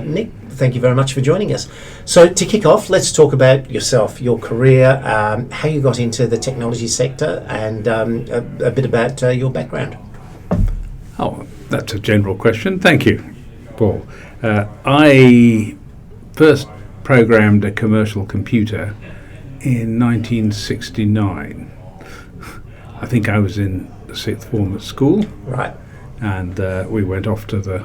Nick, thank you very much for joining us. So to kick off, let's talk about yourself, your career, how you got into the technology sector, and a bit about your background. Oh, that's a general question. Thank you, Paul. I first programmed a commercial computer in 1969. I think I was in the sixth form at school. Right. And we went off to the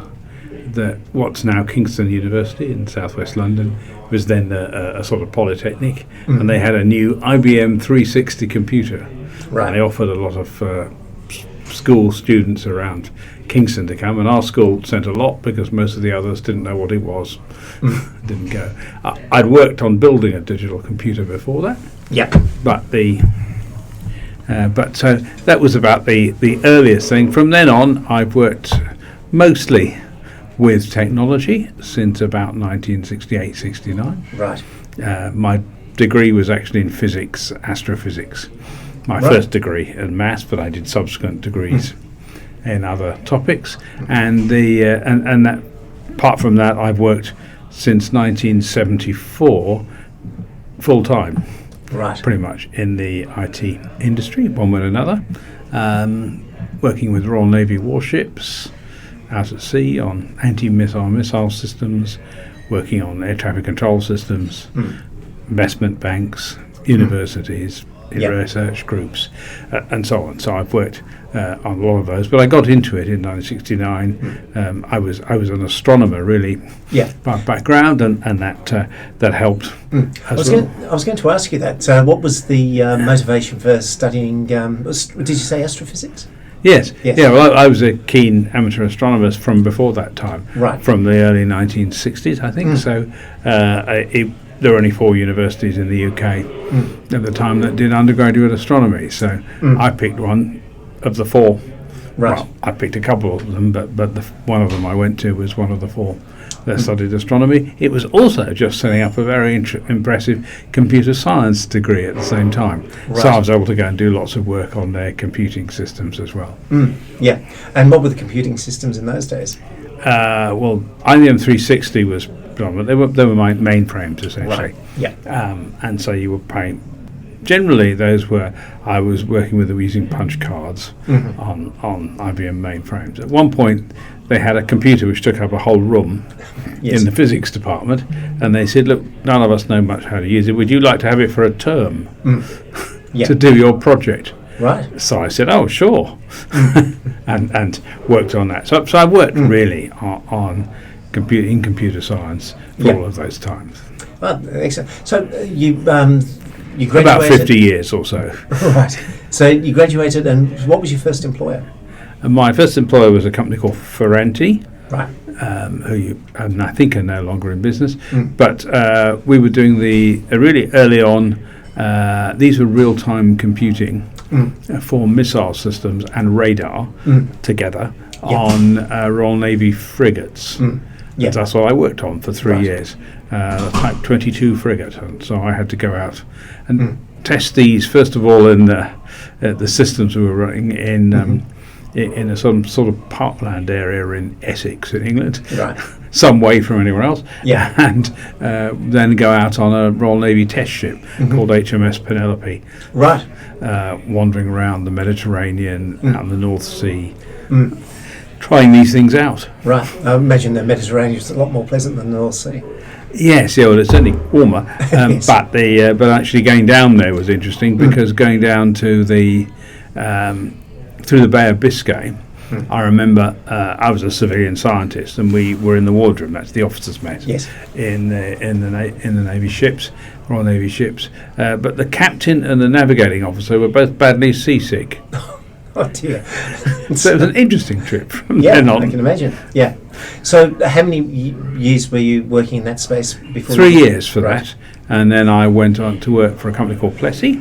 what's now Kingston University in southwest London. It was then a sort of polytechnic, and they had a new IBM 360 computer. Right. And they offered a lot of school students around Kingston to come, and our school sent a lot because most of the others didn't know what it was. Didn't go. I'd worked on building a digital computer before that. Yeah. But so that was about the earliest thing. From then on, I've worked mostly with technology since about 1968-69. Right. My degree was actually in physics, astrophysics. My first degree in maths, but I did subsequent degrees in other topics. And that apart from that, I've worked since 1974 full time. Right. Pretty much in the IT industry, one way or another, working with Royal Navy warships out at sea on missile systems, working on air traffic control systems, investment banks, universities, research groups, and so on. So I've worked on a lot of those, but I got into it in 1969. I was an astronomer really by background, and that helped. I was going to ask you that. What was the motivation for studying? Did you say astrophysics? Yes. Yeah. Well, I was a keen amateur astronomer from before that time. Right. From the early 1960s, I think. So there were only 4 universities in the UK at the time that did undergraduate astronomy. So I picked one of the 4. Right. Well, I picked a couple of them, but one of them I went to was one of the 4 that studied astronomy. It was also just setting up a very impressive computer science degree at the same time. Right. So I was able to go and do lots of work on their computing systems as well. Yeah. And what were the computing systems in those days? Well, IBM 360 was predominant. They were my mainframes essentially. Right. Yeah. And so you were paying. Generally, I was working with them using punch cards on IBM mainframes. At one point, they had a computer which took up a whole room in the physics department, and they said, "Look, none of us know much how to use it. Would you like to have it for a term to do your project?" Right. So I said, "Oh, sure," and worked on that. So I worked really on computer science for all of those times. Well, excellent. So you graduated about 50 years or so. Right. So you graduated, and what was your first employer? My first employer was a company called Ferranti, right? Who I think are no longer in business. But we were doing really early on. These were real-time computing for missile systems and radar together on Royal Navy frigates. That's what I worked on for 3 years. Type 22 frigate, and so I had to go out and test these first of all in the systems we were running in a sort of parkland area in Essex in England, right? Some way from anywhere else, and then go out on a Royal Navy test ship called HMS Penelope, right? Wandering around the Mediterranean, out in the North Sea. Trying these things out. Right. I imagine the Mediterranean is a lot more pleasant than the North Sea. Yes, well, it's certainly warmer, Yes. but actually going down there was interesting because going down to the through the Bay of Biscay, I remember I was a civilian scientist and we were in the wardroom. That's the officers' mess. Yes. In the Navy ships, Royal Navy ships, but the captain and the navigating officer were both badly seasick. Oh dear. So it was an interesting trip from then on. I can imagine. Yeah. So how many years were you working in that space before? 3 years for that, and then I went on to work for a company called Plessey.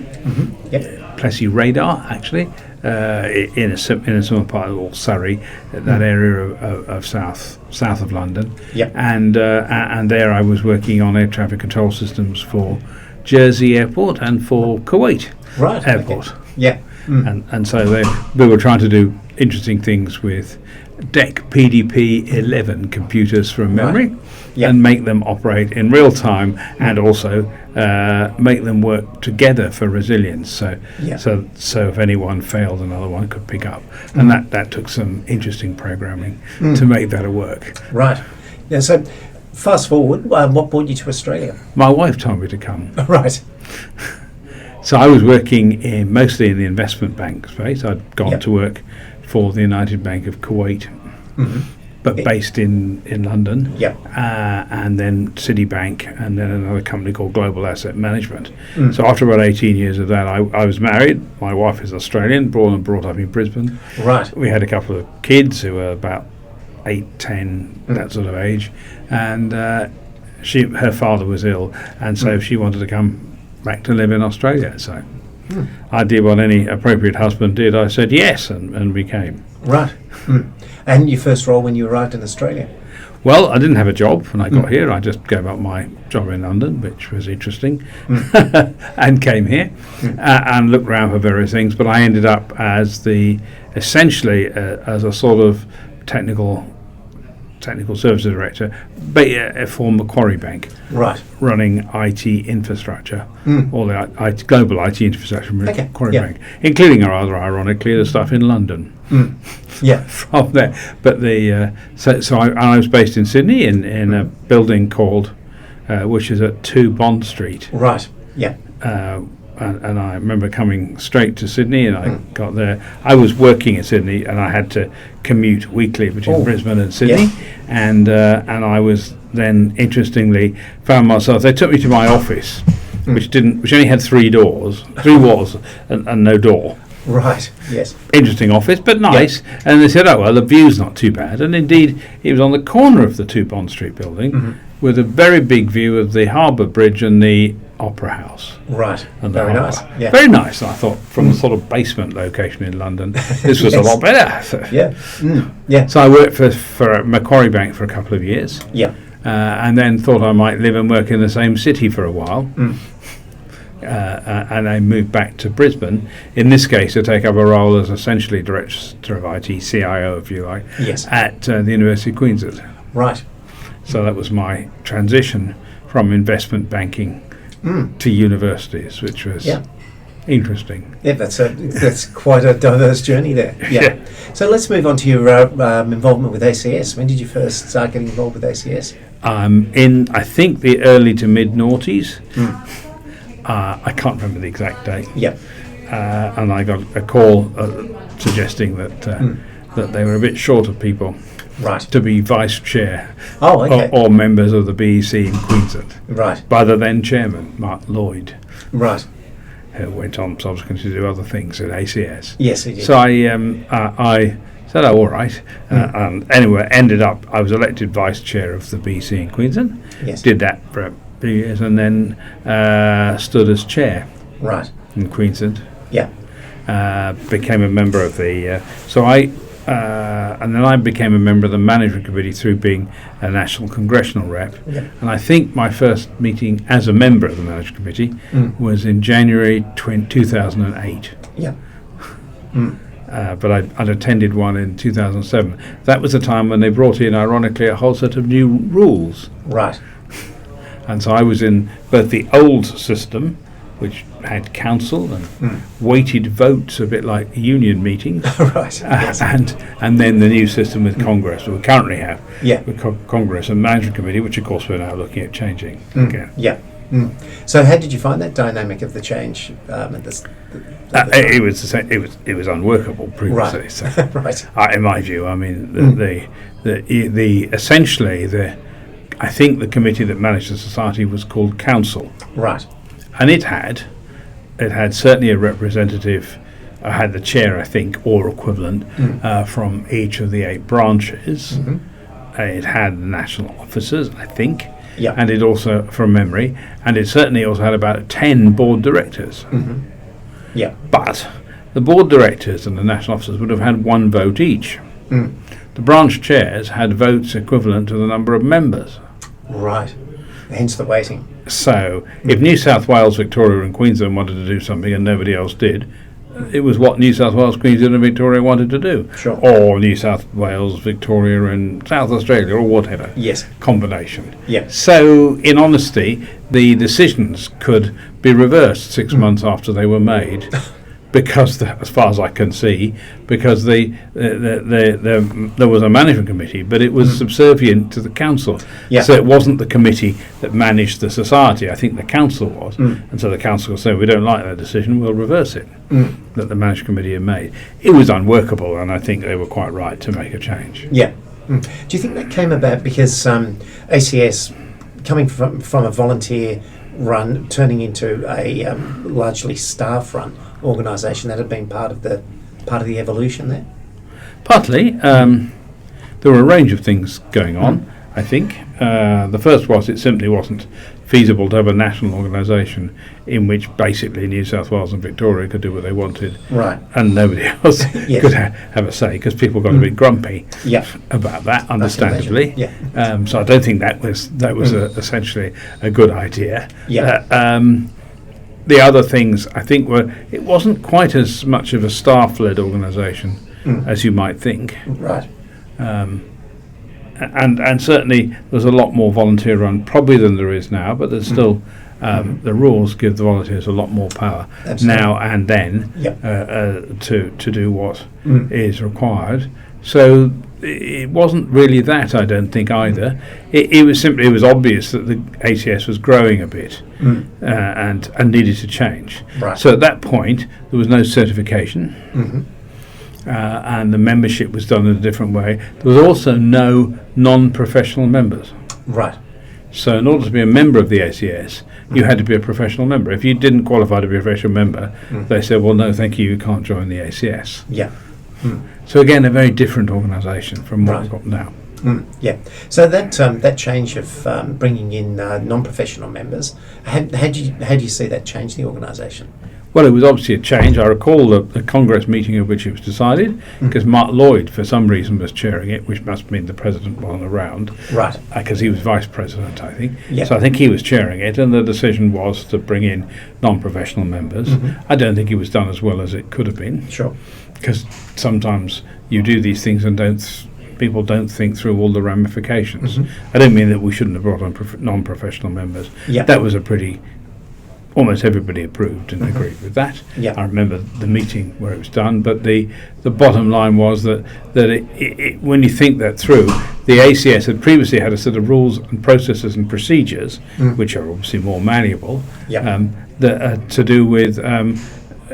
Plessey Radar, actually, in a similar part of Surrey, that area of south of London. And there I was working on air traffic control systems for Jersey Airport and for Kuwait Airport. Okay. Yeah. And so we were trying to do interesting things with DEC PDP-11 computers from memory. Right. Yep. And make them operate in real time, and also make them work together for resilience. So if anyone failed, another one could pick up. And that took some interesting programming to make that work. Right. Yeah, so fast forward, what brought you to Australia? My wife told me to come. Right. So I was working mostly in the investment bank space. I'd gone to work for the United Bank of Kuwait. But based in London, and then Citibank, and then another company called Global Asset Management. So after about 18 years of that, I was married. My wife is Australian, born and brought up in Brisbane. Right. We had a couple of kids who were about 8, 10, that sort of age, and her father was ill, and so she wanted to come back to live in Australia. So I did what any appropriate husband did. I said yes, and we came. Right. And your first role when you arrived in Australia? Well, I didn't have a job when I got here. I just gave up my job in London, which was interesting, and came here and looked around for various things. But I ended up as essentially as a sort of technical services director for Macquarie Bank. Right. Running IT infrastructure, all the global IT infrastructure in Macquarie Bank, including, rather ironically, the stuff in London. From there. But so I was based in Sydney in a building called, which is at 2 Bond Street. Right. Yeah. And I remember coming straight to Sydney, and I got there. I was working in Sydney, and I had to commute weekly between Brisbane and Sydney. And I was then, interestingly, found myself. They took me to my office, which only had 3 walls, and no door. Right. Yes. Interesting office, but nice. And they said, "Oh well, the view's not too bad." And indeed, it was on the corner of the 2 Bond Street building, with a very big view of the Harbour Bridge and the Opera House. Right. And very nice. Yeah. Very nice. I thought, from a sort of basement location in London, this was a lot better. So, So I worked for Macquarie Bank for a couple of years. Yeah. And then thought I might live and work in the same city for a while. And I moved back to Brisbane, in this case to take up a role as essentially Director of IT, CIO if you like, at the University of Queensland. Right. So that was my transition from investment banking to universities, which was interesting. Yeah, that's quite a diverse journey there. Yeah. So let's move on to your involvement with ACS. When did you first start getting involved with ACS? In, I think, the early to mid-noughties. I can't remember the exact date. Yep. And I got a call suggesting that they were a bit short of people to be vice chair or members of the BEC in Queensland. Right. By the then chairman, Mark Lloyd. Right. Who went on subsequently to do other things at ACS. Yes, he did. So I said, "Oh, all right." And anyway, ended up, I was elected vice chair of the BEC in Queensland. Yes. Did that for a few years, and then stood as chair. Right. In Queensland. Yeah. Became a member of the. And then I became a member of the management committee through being a national congressional rep. Yeah. And I think my first meeting as a member of the management committee was in January 2008. Yeah. But I'd attended one in 2007. That was the time when they brought in, ironically, a whole set of new rules. Right. And so I was in both the old system, which had council and weighted votes, a bit like union meetings, right. Yes. and then the new system with Congress, we currently have, with Congress and Management Committee, which of course we're now looking at changing again. Yeah. So how did you find that dynamic of the change? It was unworkable previously. Right. So, right. In my view, I mean, essentially I think the committee that managed the society was called Council. Right. And it had certainly a representative. I had the chair, I think, or equivalent, from each of the 8 branches. It had national officers, I think, and it also, from memory, and it certainly also had about 10 board directors. Yeah. But the board directors and the national officers would have had 1 vote each. The branch chairs had votes equivalent to the number of members. Right. Hence the waiting. So, if New South Wales, Victoria and Queensland wanted to do something and nobody else did, it was what New South Wales, Queensland and Victoria wanted to do. Sure. Or New South Wales, Victoria and South Australia, or whatever. Yes. Combination. Yeah. So, in honesty, the decisions could be reversed 6 months after they were made. Because, as far as I can see, because there was a management committee, but it was subservient to the council. Yeah. So it wasn't the committee that managed the society. I think the council was. And so the council said, we don't like that decision, we'll reverse it, that the management committee had made. It was unworkable, and I think they were quite right to make a change. Yeah. Do you think that came about because ACS, coming from a volunteer run, turning into a largely staff-run organisation, that had been part of the evolution there? Partly. There were a range of things going on, I think. The first was it simply wasn't feasible to have a national organisation in which basically New South Wales and Victoria could do what they wanted, right, and nobody else could have a say, because people got a bit grumpy about that, understandably. So I don't think that was essentially a good idea. The other things, I think, were it wasn't quite as much of a staff-led organisation as you might think. Right. And certainly there's a lot more volunteer run probably than there is now, but there's still the rules give the volunteers a lot more power now and then to do what is required. So it wasn't really that, I don't think, either. It was obvious that the ACS was growing a bit and needed to change. Right. So at that point there was no certification. And the membership was done in a different way. There was also no non-professional members. Right. So in order to be a member of the ACS, you had to be a professional member. If you didn't qualify to be a professional member, they said, well, no, thank you can't join the ACS. Yeah. So again, a very different organisation from what we've got now. Yeah. So that change of bringing in non-professional members, how do you see that change the organisation? Well, it was obviously a change. I recall the Congress meeting of which it was decided, because Mark Lloyd, for some reason, was chairing it, which must mean the president wasn't around. Right. Because he was vice president, I think. Yep. So I think he was chairing it, and the decision was to bring in non-professional members. I don't think it was done as well as it could have been. Sure. Because sometimes you do these things and people don't think through all the ramifications. I don't mean that we shouldn't have brought on non-professional members. Yep. That was almost everybody approved and agreed with that. I remember the meeting where it was done, but the bottom line was that when you think that through, the ACS had previously had a set of rules and processes and procedures, which are obviously more malleable, that to do with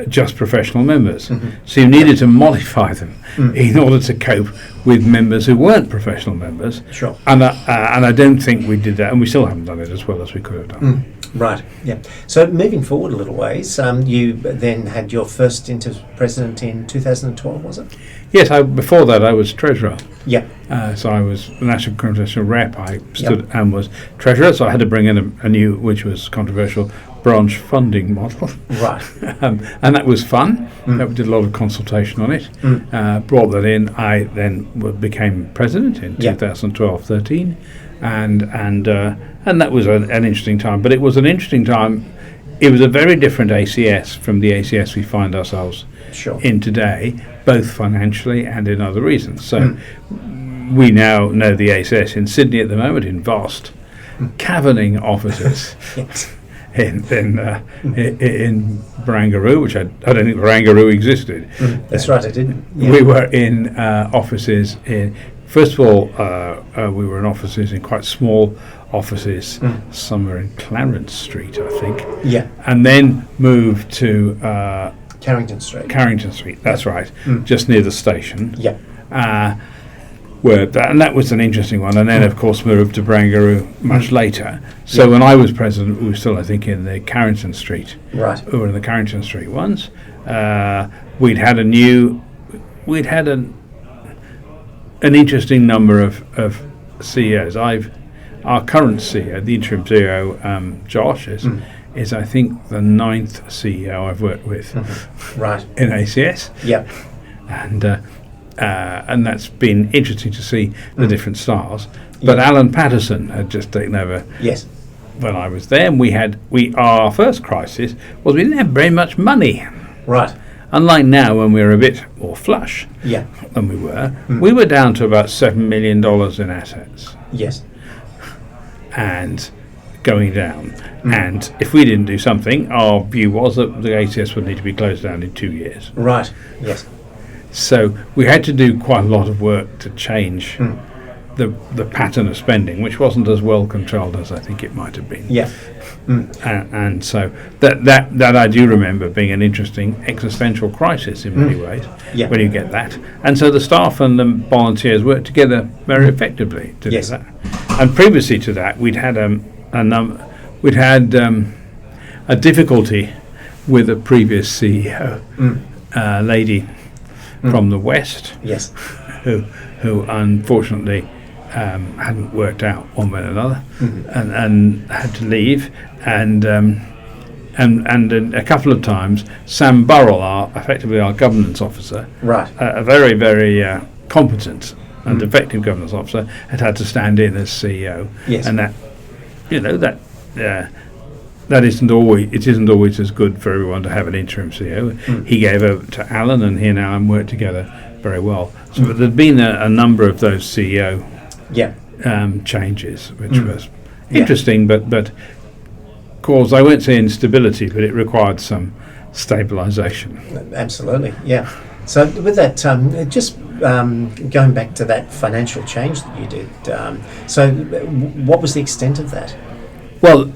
just professional members. So you needed to modify them in order to cope with members who weren't professional members. Sure. And I don't think we did that, and we still haven't done it as well as we could have done. Right, yeah. So moving forward a little ways, you then had your first stint as president in 2012, was it? Yes, before that I was treasurer. Yeah. So I was the National Congressional Rep. I stood and was treasurer, so I had to bring in a new, which was controversial, branch funding model. Right. And that was fun. We did a lot of consultation on it. Brought that in. I then became president in 2012-13. And that was an interesting time. But it was an interesting time. It was a very different ACS from the ACS we find ourselves in today, both financially and in other reasons. So we now know the ACS in Sydney at the moment in vast caverning offices. In Barangaroo, which I don't think Barangaroo existed. That's right, I didn't. Yeah. We were in offices in. First of all, we were in offices in quite small offices, somewhere in Clarence Street, I think. Yeah. And then moved to Carrington Street. Carrington Street, that's right, just near the station. Yeah. And that was an interesting one. And then, of course, moved to Barangaroo much later. So when I was president, we were still, I think, in the Carrington Street. Right. We were in the Carrington Street ones. We'd had an interesting number of CEOs. Our current CEO, the interim CEO, Josh, is I think the 9th CEO I've worked with right in ACS. Yeah. And that's been interesting to see the different styles. But Alan Patterson had just taken over. Yes. When I was there, and our first crisis was we didn't have very much money. Right. unlike now when we're a bit more flush Yeah. than we were down to about $7 million in assets Yes. and going down. And if we didn't do something, our view was that the ACS would need to be closed down in 2 years. Right. Yes. So we had to do quite a lot of work to change the pattern of spending, which wasn't as well controlled as I think it might have been. Yeah. And so that I do remember being an interesting existential crisis in many ways when you get that. And so the staff and the volunteers worked together very effectively to do that. And previously to that, we'd had a difficulty with a previous CEO, lady from the West, Yes. who unfortunately hadn't worked out one way or another, and had to leave, and a couple of times Sam Burrell, effectively our governance officer, Right. a very, very competent and effective governance officer, had to stand in as CEO. Yes. And that, that isn't always as good for everyone to have an interim CEO. He gave over to Alan, and he and Alan worked together very well. So there'd been a number of those CEO changes, which was interesting, but caused, I won't say instability, but it required some stabilisation. Absolutely. Yeah. So with that, just going back to that financial change that you did, so what was the extent of that? Well,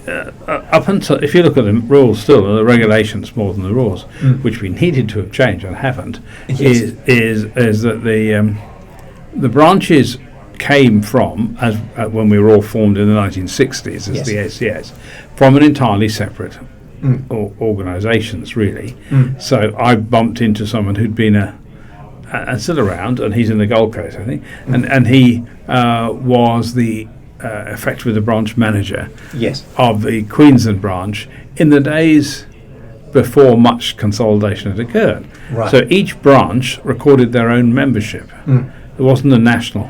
up until, if you look at the rules still, the regulations more than the rules, which we needed to have changed and haven't, is that the branches came from, as when we were all formed in the 1960s as the ACS, from an entirely separate organisations, really. So I bumped into someone who'd been still around, and he's in the Gold Coast, I think, and he was the effectively the branch manager of the Queensland branch in the days before much consolidation had occurred. Right. So each branch recorded their own membership. There wasn't a national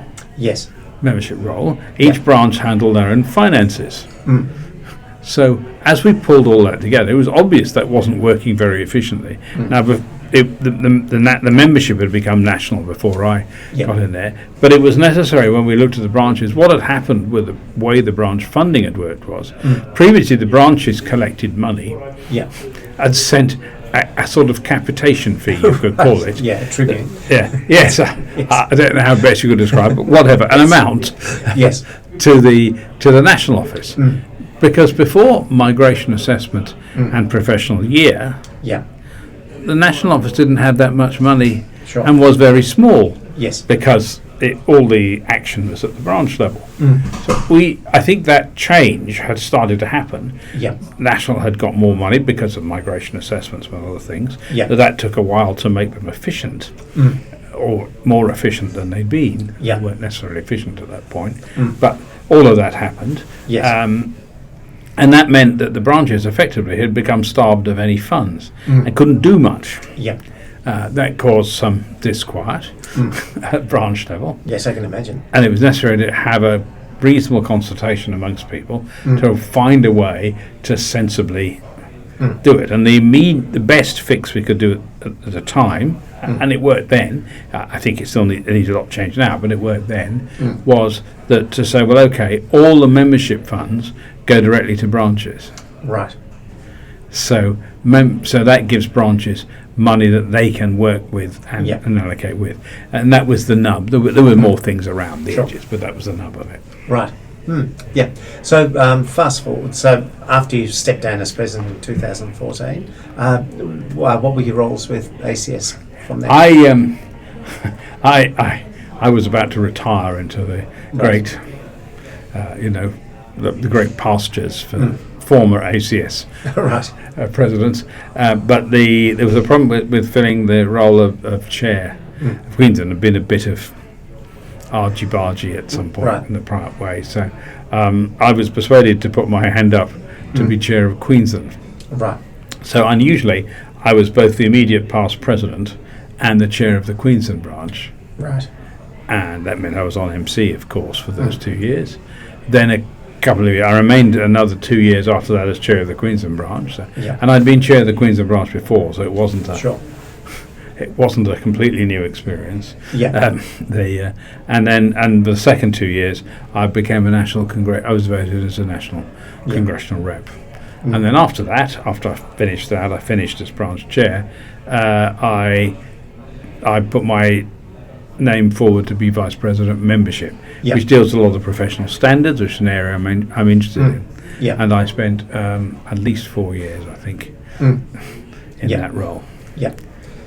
membership roll. Each branch handled their own finances. So as we pulled all that together, it was obvious that wasn't working very efficiently. Now, the membership had become national before I got in there, but it was necessary when we looked at the branches. What had happened with the way the branch funding had worked was previously the branches collected money and sent a sort of capitation fee, you could call it. Tribute. Yes. I don't know how best you could describe it, but whatever, an amount to the national office. Because before migration assessment and professional year, the national office didn't have that much money and was very small because all the action was at the branch level. So I think that change had started to happen. National had got more money because of migration assessments and other things. That took a while to make them efficient, or more efficient than they'd been. They weren't necessarily efficient at that point, but all of that happened. And that meant that the branches effectively had become starved of any funds and couldn't do much. That caused some disquiet at branch level. Yes, I can imagine. And it was necessary to have a reasonable consultation amongst people to find a way to sensibly do it. And the best fix we could do at the time, and it worked then, I think it still needs a lot of change now, but it worked then, was that to say, well, okay, all the membership funds go directly to branches. Right. So so that gives branches money that they can work with and allocate with. And that was the nub. There were more things around the edges, but that was the nub of it. Right. So fast forward. So after you stepped down as president in 2014, what were your roles with ACS from there? I was about to retire into the great, the great pastures for former ACS presidents, but there was a problem with filling the role of chair of Queensland. Had been a bit of argy-bargy at some point in the prior way, so I was persuaded to put my hand up to be chair of Queensland. So unusually, I was both the immediate past president and the chair of the Queensland branch. And that meant I was on MC, of course, for those 2 years. Then a couple of years, I remained another 2 years after that as chair of the Queensland branch. And I'd been chair of the Queensland branch before, so it wasn't it wasn't a completely new experience. Yeah. And the second 2 years, I became I was voted as a national congressional rep. And then after I finished as branch chair. I put my name forward to be vice president membership, which deals with a lot of professional standards, which is an area I'm interested in. Yeah. And I spent at least 4 years, I think, in that role. Yeah.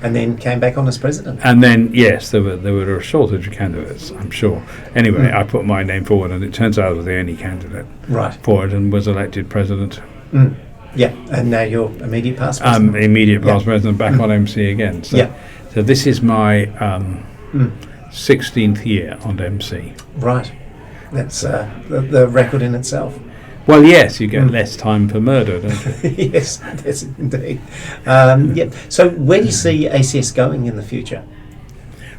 And then came back on as president. And then, yes, there were a shortage of candidates, I'm sure. Anyway, I put my name forward, and it turns out I was the only candidate for it, and was elected president. Yeah, and now you're immediate past president. Immediate past president, back on MC again. So this is my 16th year on MC. Right. That's the record in itself. Well, yes, you get less time for murder, don't you? Yes, indeed. So where do you see ACS going in the future?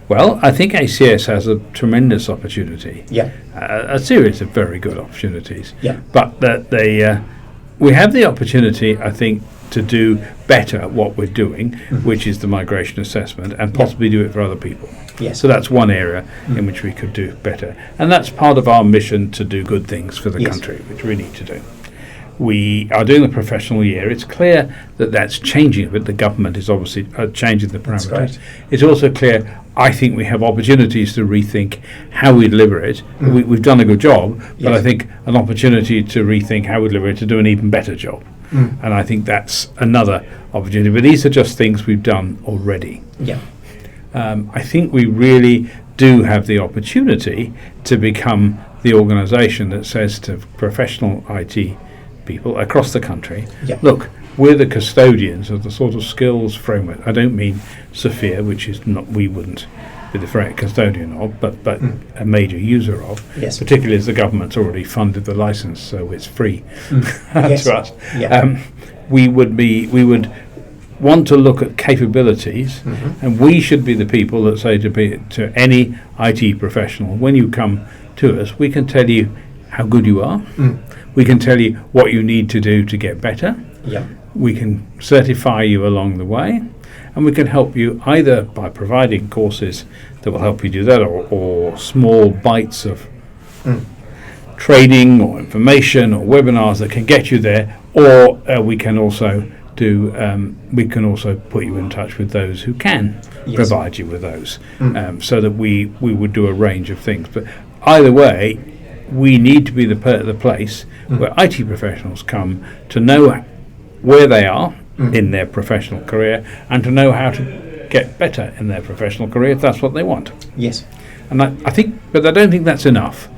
Well, I think ACS has a tremendous opportunity. Yeah. A series of very good opportunities. Yeah. But that we have the opportunity, I think, to do better at what we're doing, which is the migration assessment, and possibly do it for other people. Yes. So that's one area in which we could do better. And that's part of our mission to do good things for the country, which we need to do. We are doing the professional year. It's clear that that's changing a bit. The government is obviously changing the parameters. Right. It's also clear, I think we have opportunities to rethink how we deliver it. We've done a good job, but I think an opportunity to rethink how we deliver it, to do an even better job. And I think that's another opportunity. But these are just things we've done already. Yeah. I think we really do have the opportunity to become the organisation that says to professional IT people across the country, look, we're the custodians of the sort of skills framework. I don't mean Sophia, which is not, we wouldn't be the custodian of, but a major user of, particularly as the government's already funded the licence, so it's free to us. Yeah. We would want to look at capabilities, and we should be the people that say to any IT professional, when you come to us, we can tell you how good you are. We can tell you what you need to do to get better. Yeah. We can certify you along the way, and we can help you either by providing courses that will help you do that, or small bites of training or information or webinars that can get you there, or we can also put you in touch with those who can provide you with those, so that we would do a range of things. But either way, we need to be the place where IT professionals come to know where they are in their professional career, and to know how to get better in their professional career if that's what they want. Yes. And I think, but I don't think that's enough.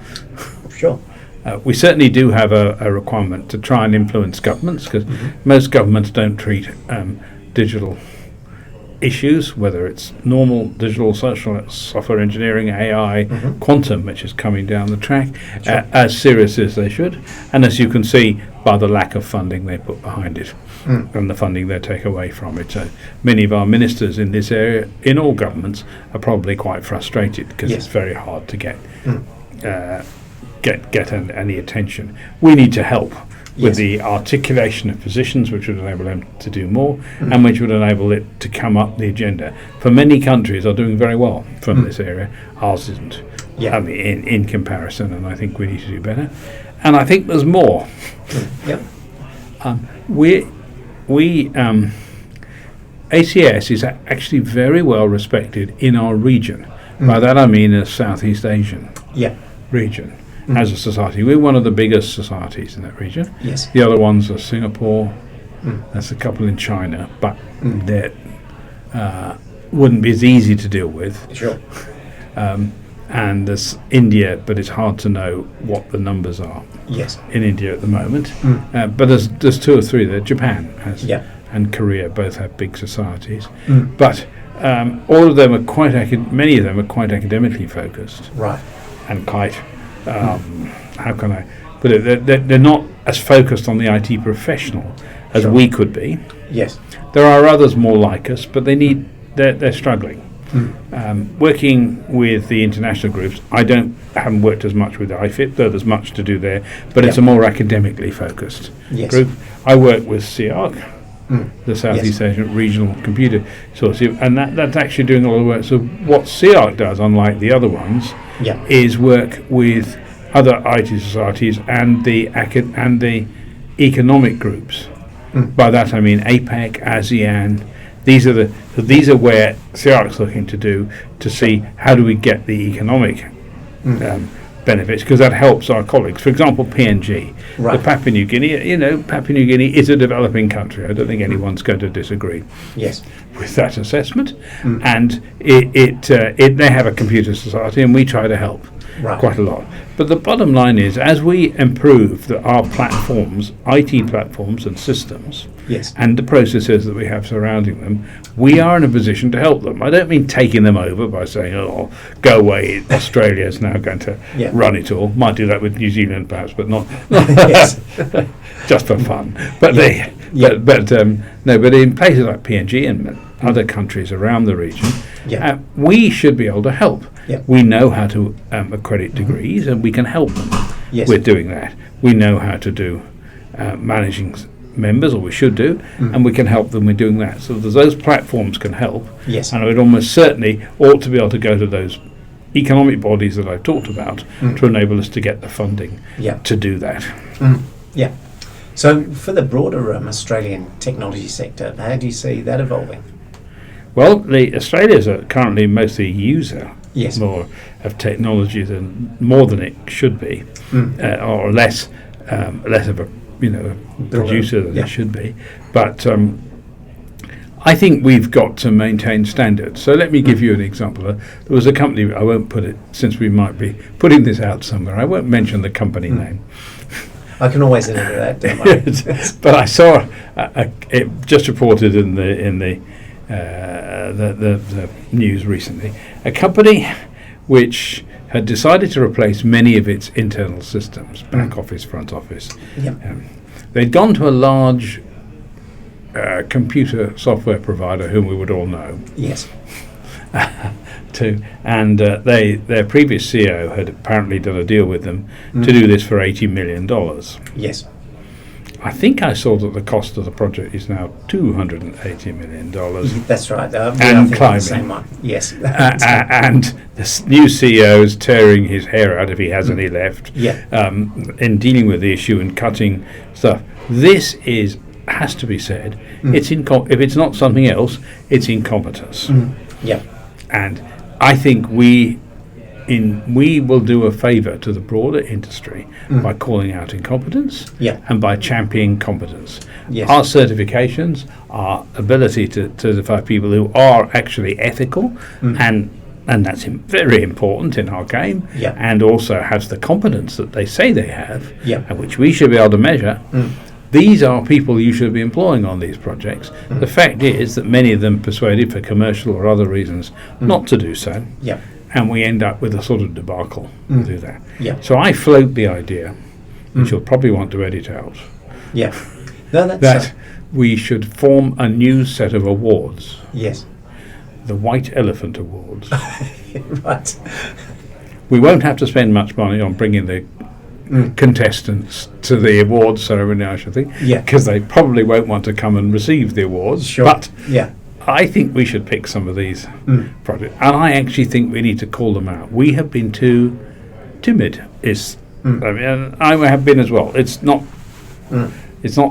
Sure. We certainly do have a requirement to try and influence governments, because most governments don't treat digital issues, whether it's normal digital, social, software engineering, AI, quantum, which is coming down the track, as serious as they should. And as you can see by the lack of funding they put behind it, and the funding they take away from it. So many of our ministers in this area, in all governments, are probably quite frustrated, because it's very hard to get any attention. We need to help with the articulation of positions, which would enable them to do more, and which would enable it to come up the agenda. For many countries are doing very well from this area. Ours isn't, I mean, in comparison, and I think we need to do better. And I think there's more. ACS is actually very well respected in our region. By that I mean a Southeast Asian region. As a society, we're one of the biggest societies in that region. Yes. The other ones are Singapore. There's a couple in China, but that wouldn't be as easy to deal with. Sure. And there's India, but it's hard to know what the numbers are. Yes. In India at the moment. But there's two or three there. Japan has, and Korea both have big societies. But all of them are many of them are quite academically focused. Right. And quite. How can I put it? They're not as focused on the IT professional as we could be. Yes. There are others more like us, but they're struggling. Working with the international groups, I haven't worked as much with IFIP, though there's much to do there, but it's a more academically focused group. I work with CIARC, the Southeast Asian Regional Computer Consortium, and that's actually doing a lot of work. So what CEARC does, unlike the other ones, is work with other IT societies and the economic groups. By that I mean APEC, ASEAN. These are where CEARC's looking to see how do we get the economic benefits, because that helps our colleagues. For example, PNG, the Papua New Guinea. Papua New Guinea is a developing country. I don't think anyone's going to disagree with that assessment. And they have a computer society, and we try to help quite a lot. But the bottom line is, as we improve our platforms, IT platforms and systems, and the processes that we have surrounding them, we are in a position to help them. I don't mean taking them over by saying, "Oh, go away, Australia is now going to run it all." Might do that with New Zealand, perhaps, but not just for fun. But but in places like PNG and other countries around the region, we should be able to help. We know how to accredit degrees, and we can help them with doing that. We know how to do managing members, or we should do, and we can help them with doing that. So those platforms can help, and I would almost certainly ought to be able to go to those economic bodies that I've talked about to enable us to get the funding to do that. So for the broader Australian technology sector, how do you see that evolving? Well, Australia's currently mostly a user more of technology more than it should be, or less of a producer than it should be. But I think we've got to maintain standards. So let me give you an example. There was a company, I won't put it, since we might be putting this out somewhere, I won't mention the company name. I can always edit that, don't worry. But I saw it just reported in the news recently, a company which had decided to replace many of its internal systems, back office, front office. They'd gone to a large computer software provider whom we would all know. Their previous CEO had apparently done a deal with them to do this for $80 million. I think I saw that the cost of the project is now $280 million. That's right. And climbing. The same one. And the new CEO is tearing his hair out, if he has any left, in dealing with the issue and cutting stuff. This has to be said. If it's not something else, it's incompetence. And I think we will do a favour to the broader industry by calling out incompetence and by championing competence. Our certifications, our ability to certify people who are actually ethical, and that's very important in our game, and also has the competence that they say they have, and which we should be able to measure. These are people you should be employing on these projects. The fact is that many of them persuaded for commercial or other reasons not to do so. And we end up with a sort of debacle to do that. So I float the idea, which you'll probably want to edit out, that we should form a new set of awards. The White Elephant Awards. We won't have to spend much money on bringing the contestants to the awards ceremony, I should think, because they probably won't want to come and receive the awards. But I think we should pick some of these projects, and I actually think we need to call them out. We have been too timid. I mean, I have been as well. It's not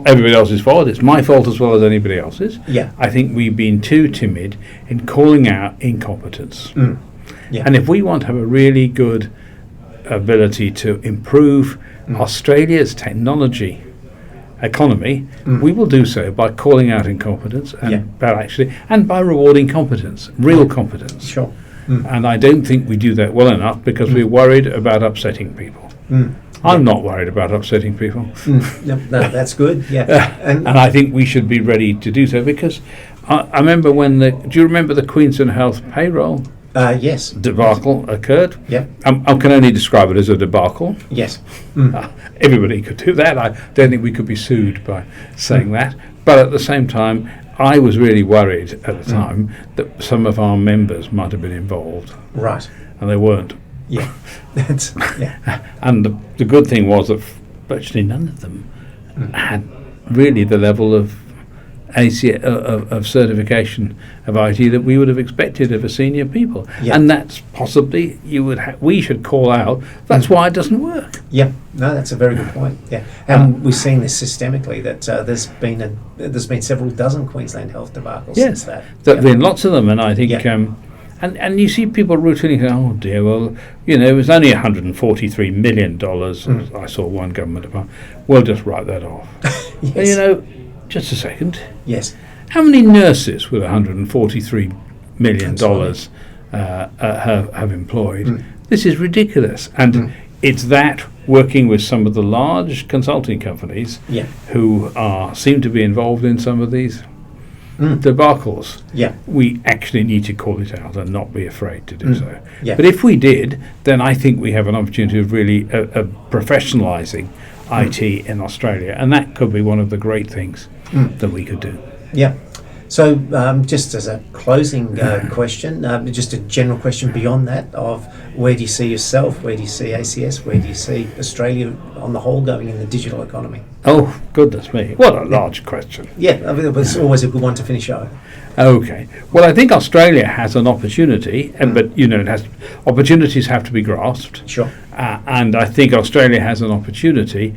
everybody else's fault. It's my fault as well as anybody else's. I think we've been too timid in calling out incompetence. And if we want to have a really good ability to improve Australia's technology economy, we will do so by calling out incompetence and by rewarding competence, real competence. And I don't think we do that well enough because we're worried about upsetting people. I'm not worried about upsetting people. No, that's good. And I think we should be ready to do so, because I remember do you remember the Queensland Health payroll debacle occurred? I can only describe it as a debacle. Everybody could do that. I don't think we could be sued by saying that. But at the same time, I was really worried at the time that some of our members might have been involved. And they weren't. And the good thing was that virtually none of them had really the level of of certification of IT that we would have expected of a senior people, and that's possibly we should call out. That's why it doesn't work. Yeah, no, that's a very good point. Yeah, and we've seen this systemically that there's been several dozen Queensland health debacles since that. There've been lots of them, and I think. And you see people routinely say, oh dear, well, it was only $143 million. I saw one government department. We'll just write that off. Yes. And, just a second. Yes. How many nurses with $143 million have employed? This is ridiculous. And it's that working with some of the large consulting companies who seem to be involved in some of these debacles. We actually need to call it out and not be afraid to do so. But if we did, then I think we have an opportunity of really professionalising IT in Australia, and that could be one of the great things that we could do. So just as a closing question, just a general question beyond that of where do you see yourself, where do you see ACS, where do you see Australia on the whole going in the digital economy? Oh, goodness me. What a large question. Yeah, I mean, it was always a good one to finish on. Okay. Well, I think Australia has an opportunity, but, opportunities have to be grasped. Sure. And I think Australia has an opportunity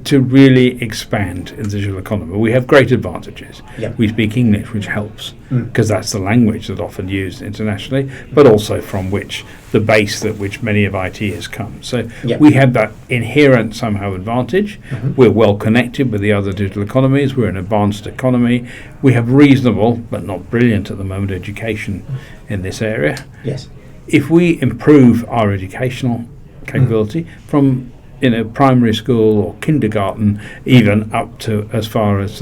to really expand in the digital economy. We have great advantages. We speak English, which helps, because that's the language that's often used internationally, but also from which the base that which many of IT has come. So we have that inherent somehow advantage. We're well connected with the other digital economies. We're an advanced economy. We have reasonable, but not brilliant at the moment, education in this area. Yes. If we improve our educational capability from primary school or kindergarten, even up to as far as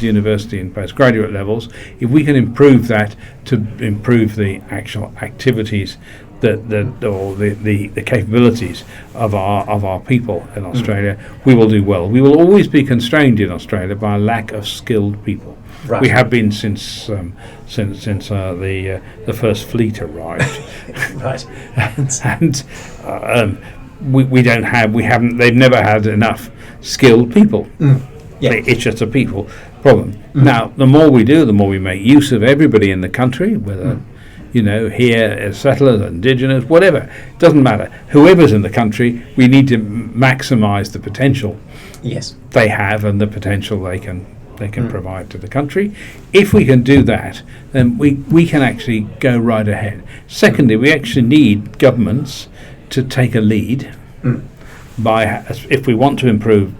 university and postgraduate levels, if we can improve that to improve the actual activities or the capabilities of our people in Australia, we will do well. We will always be constrained in Australia by a lack of skilled people. Right. We have been since the first fleet arrived. Right. And they've never had enough skilled people. It's just a people problem. Now, the more we do, the more we make use of everybody in the country, whether here as settlers, indigenous, whatever, it doesn't matter. Whoever's in the country, we need to maximise the potential they have and the potential they can provide to the country. If we can do that, then we can actually go right ahead. Secondly, we actually need governments to take a lead if we want to improve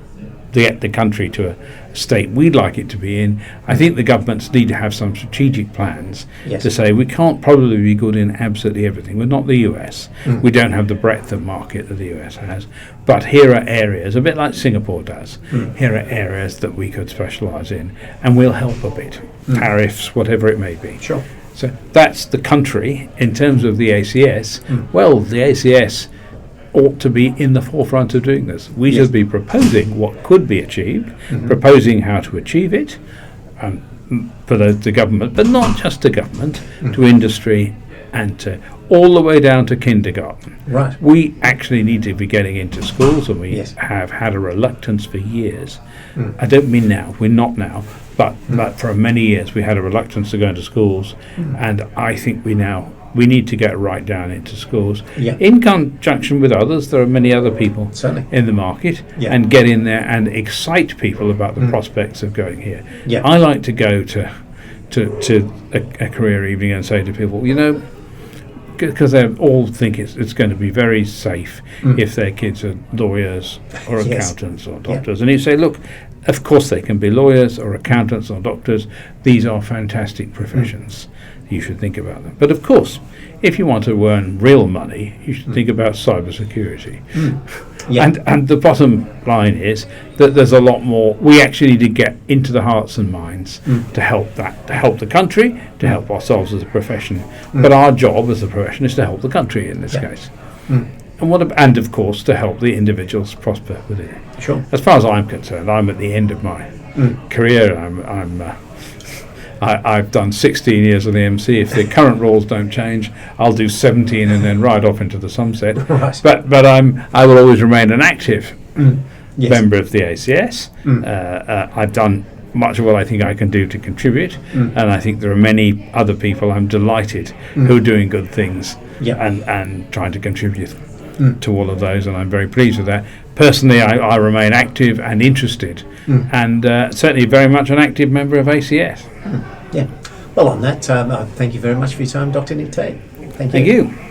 the country to a state we'd like it to be in. I think the governments need to have some strategic plans to say we can't probably be good in absolutely everything. We're not the US. We don't have the breadth of market that the US has. But here are areas, a bit like Singapore does, here are areas that we could specialise in, and we'll help a bit. Tariffs, whatever it may be. Sure. So that's the country. In terms of the ACS, well, the ACS ought to be in the forefront of doing this. We should be proposing what could be achieved, proposing how to achieve it for the government, but not just to government, to industry and to all the way down to kindergarten. Right. We actually need to be getting into schools, and we have had a reluctance for years. I don't mean now, we're not now, but for many years we had a reluctance to go into schools, and I think we need to get right down into schools in conjunction with others. There are many other people in the market, and get in there and excite people about the prospects of going here. I like to go to a career evening and say to people, because they all think it's going to be very safe if their kids are lawyers or accountants or doctors. And you say, look, of course they can be lawyers or accountants or doctors. These are fantastic professions. You should think about them. But of course, if you want to earn real money, you should think about cybersecurity. And the bottom line is that there's a lot more. We actually need to get into the hearts and minds to help the country, to help ourselves as a profession. But our job as a profession is to help the country in this case. And of course, to help the individuals prosper within it. Sure. As far as I'm concerned, I'm at the end of my career. I've done 16 years of the MC. If the current rules don't change, I'll do 17 and then ride off into the sunset. Right. But I will always remain an active member of the ACS. I've done much of what I think I can do to contribute, and I think there are many other people, I'm delighted, who are doing good things and trying to contribute to all of those, and I'm very pleased with that. Personally, I remain active and interested, and certainly very much an active member of ACS. Yeah. Well, on that, thank you very much for your time, Dr. Nick Tate. Thank you. Thank you.